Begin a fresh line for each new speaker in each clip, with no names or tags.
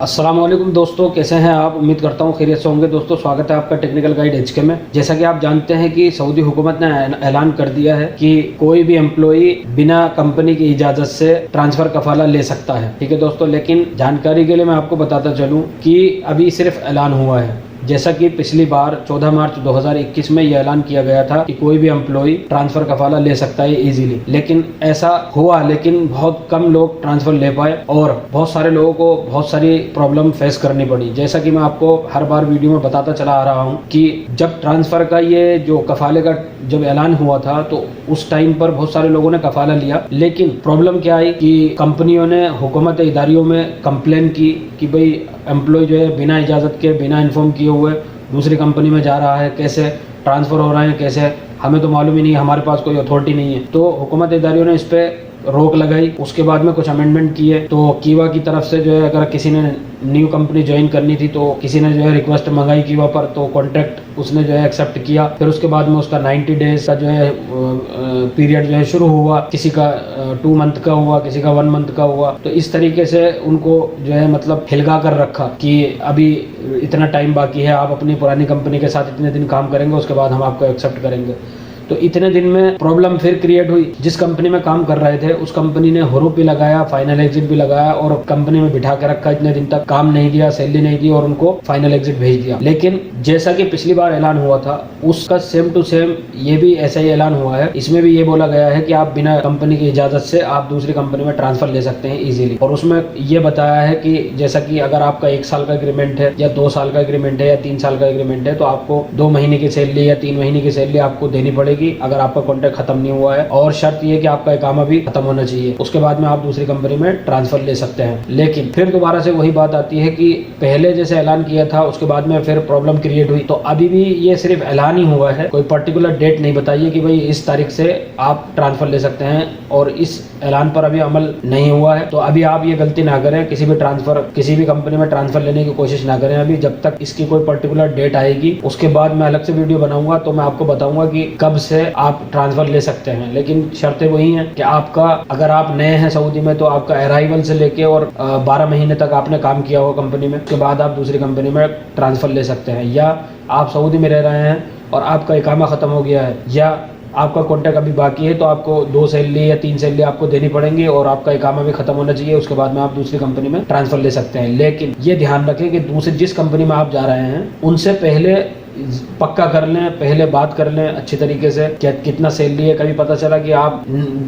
अस्सलाम वालेकुम दोस्तों, कैसे हैं आप। उम्मीद करता हूँ खैरियत से होंगे। दोस्तों स्वागत है आपका टेक्निकल गाइड एचके में। जैसा कि आप जानते हैं कि सऊदी हुकूमत ने ऐलान कर दिया है कि कोई भी एम्प्लॉई बिना कंपनी की इजाज़त से ट्रांसफ़र कफाला ले सकता है। ठीक है दोस्तों, लेकिन जानकारी के लिए मैं आपको बताता चलूँ कि अभी सिर्फ ऐलान हुआ है। जैसा कि पिछली बार 14 मार्च 2021 में यह ऐलान किया गया था कि कोई भी एम्प्लॉई ट्रांसफ़र कफाला ले सकता है इजीली, लेकिन ऐसा हुआ, लेकिन बहुत कम लोग ट्रांसफ़र ले पाए और बहुत सारे लोगों को बहुत सारी प्रॉब्लम फेस करनी पड़ी। जैसा कि मैं आपको हर बार वीडियो में बताता चला आ रहा हूँ कि जब ट्रांसफ़र का ये जो कफाले का जब ऐलान हुआ था तो उस टाइम पर बहुत सारे लोगों ने कफाला लिया, लेकिन प्रॉब्लम क्या आई कि कंपनियों ने हुकूमत इदारियों में कंप्लेन की कि भाई एम्प्लॉय जो है बिना इजाज़त के, बिना इन्फॉर्म किए हुए दूसरी कंपनी में जा रहा है, कैसे ट्रांसफ़र हो रहे हैं, कैसे, हमें तो मालूम ही नहीं, हमारे पास कोई अथॉरिटी नहीं है। तो हुकूमत इदारियों ने इस पर रोक लगाई। उसके बाद में कुछ अमेंडमेंट किए। तो कीवा की तरफ से जो है अगर किसी ने न्यू कंपनी ज्वाइन करनी थी तो किसी ने जो है रिक्वेस्ट मंगाई कीवा पर, तो कॉन्ट्रैक्ट उसने जो है एक्सेप्ट किया। फिर उसके बाद में उसका 90 डेज का जो है पीरियड जो है शुरू हुआ। किसी का 2 मंथ का हुआ, किसी का 1 मंथ का हुआ। तो इस तरीके से उनको जो है मतलब हिलगा कर रखा कि अभी इतना टाइम बाकी है, आप अपनी पुरानी कंपनी के साथ इतने दिन काम करेंगे, उसके बाद हम आपको एक्सेप्ट करेंगे। तो इतने दिन में प्रॉब्लम फिर क्रिएट हुई। जिस कंपनी में काम कर रहे थे उस कंपनी ने हुरूप भी लगाया, फाइनल एग्जिट भी लगाया और कंपनी में बिठा के रखा। इतने दिन तक काम नहीं दिया, सैलरी नहीं दी और उनको फाइनल एग्जिट भेज दिया। लेकिन जैसा कि पिछली बार ऐलान हुआ था उसका सेम टू सेम ये भी ऐसा ही ऐलान हुआ है। इसमें भी ये बोला गया है कि आप बिना कंपनी की इजाजत से आप दूसरी कंपनी में ट्रांसफर ले सकते हैं इजीली। और उसमें ये बताया है कि जैसा कि अगर आपका 1 साल का एग्रीमेंट है या 2 साल का एग्रीमेंट है या 3 साल का एग्रीमेंट है तो आपको 2 महीने की सैलरी या 3 महीने की सैलरी आपको देनी पड़ेगी अगर आपका कॉन्ट्रैक्ट खत्म नहीं हुआ है। और शर्त ये कि आपका इकामा भी खत्म होना चाहिए, उसके बाद में आप दूसरी कंपनी में ट्रांसफर ले सकते हैं। लेकिन फिर दोबारा से वही बात आती है कि पहले जैसे ऐलान किया था उसके बाद में फिर प्रॉब्लम क्रिएट हुई। तो अभी भी ये सिर्फ ऐलान ही हुआ है, कोई पर्टिकुलर डेट नहीं बताइए कि भाई इस तारीख से आप ट्रांसफर ले सकते हैं, और इस ऐलान पर अभी अमल नहीं हुआ है। तो अभी आप ये गलती ना करें, किसी भी कंपनी में ट्रांसफर लेने की कोशिश ना करें अभी, जब तक इसकी कोई पर्टिकुलर डेट आएगी। उसके बाद मैं अलग से वीडियो बनाऊंगा तो मैं आपको बताऊंगा कि कब से आप ट्रांसफर ले सकते हैं। लेकिन शर्तें वही हैं कि आपका, अगर आप नए हैं सऊदी में तो आपका अराइवल से लेके और 12 महीने तक आपने काम किया होगा कंपनी में, उसके बाद आप दूसरी कंपनी में ट्रांसफर ले सकते हैं। या आप सऊदी में रह रहे हैं और आपका इकामा खत्म हो गया है या आपका कॉन्ट्रैक्ट अभी बाकी है तो आपको 2 सैलरी या 3 सैलरी आपको देनी पड़ेंगी और आपका इकामा भी खत्म होना चाहिए। उसके बाद में आप दूसरी कंपनी में ट्रांसफर ले सकते हैं। लेकिन ये ध्यान रखें कि जिस कंपनी में आप जा रहे हैं उनसे पहले पक्का कर लें, पहले बात कर लें अच्छी तरीके से क्या कितना सैलरी है। कभी पता चला कि आप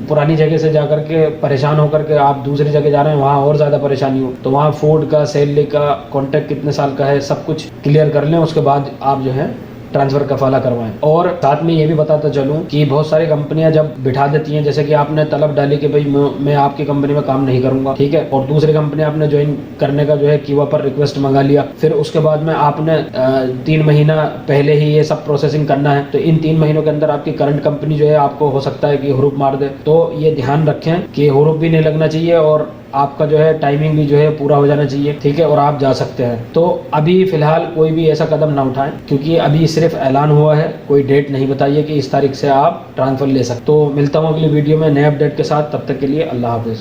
पुरानी जगह से जाकर के परेशान होकर के आप दूसरी जगह जा रहे हैं, वहाँ और ज़्यादा परेशानी हो, तो वहाँ फूड का, सैलरी का, कॉन्ट्रैक्ट कितने साल का है, सब कुछ क्लियर कर लें। उसके बाद आप जो है ट्रांसफर कफाला करवाएं। और साथ में ये भी बताता चलूं कि बहुत सारी कंपनियां जब बिठा देती हैं, जैसे कि आपने तलब डाली कि भाई मैं आपकी कंपनी में काम नहीं करूंगा, ठीक है, और दूसरी कंपनी आपने ज्वाइन करने का जो है कीवा पर रिक्वेस्ट मंगा लिया। फिर उसके बाद में आपने 3 महीना पहले ही ये सब प्रोसेसिंग करना है, तो इन 3 महीनों के अंदर आपकी करंट कंपनी जो है आपको हो सकता है कि हुरूप मार दे। तो ये ध्यान रखें कि हुरूप भी नहीं लगना चाहिए और आपका जो है टाइमिंग भी जो है पूरा हो जाना चाहिए, ठीक है, और आप जा सकते हैं। तो अभी फिलहाल कोई भी ऐसा कदम ना उठाएं क्योंकि अभी सिर्फ ऐलान हुआ है, कोई डेट नहीं बताइए कि इस तारीख से आप ट्रांसफर ले सकते। तो मिलता हूँ अगली वीडियो में नए अपडेट के साथ, तब तक के लिए अल्लाह हाफिज़।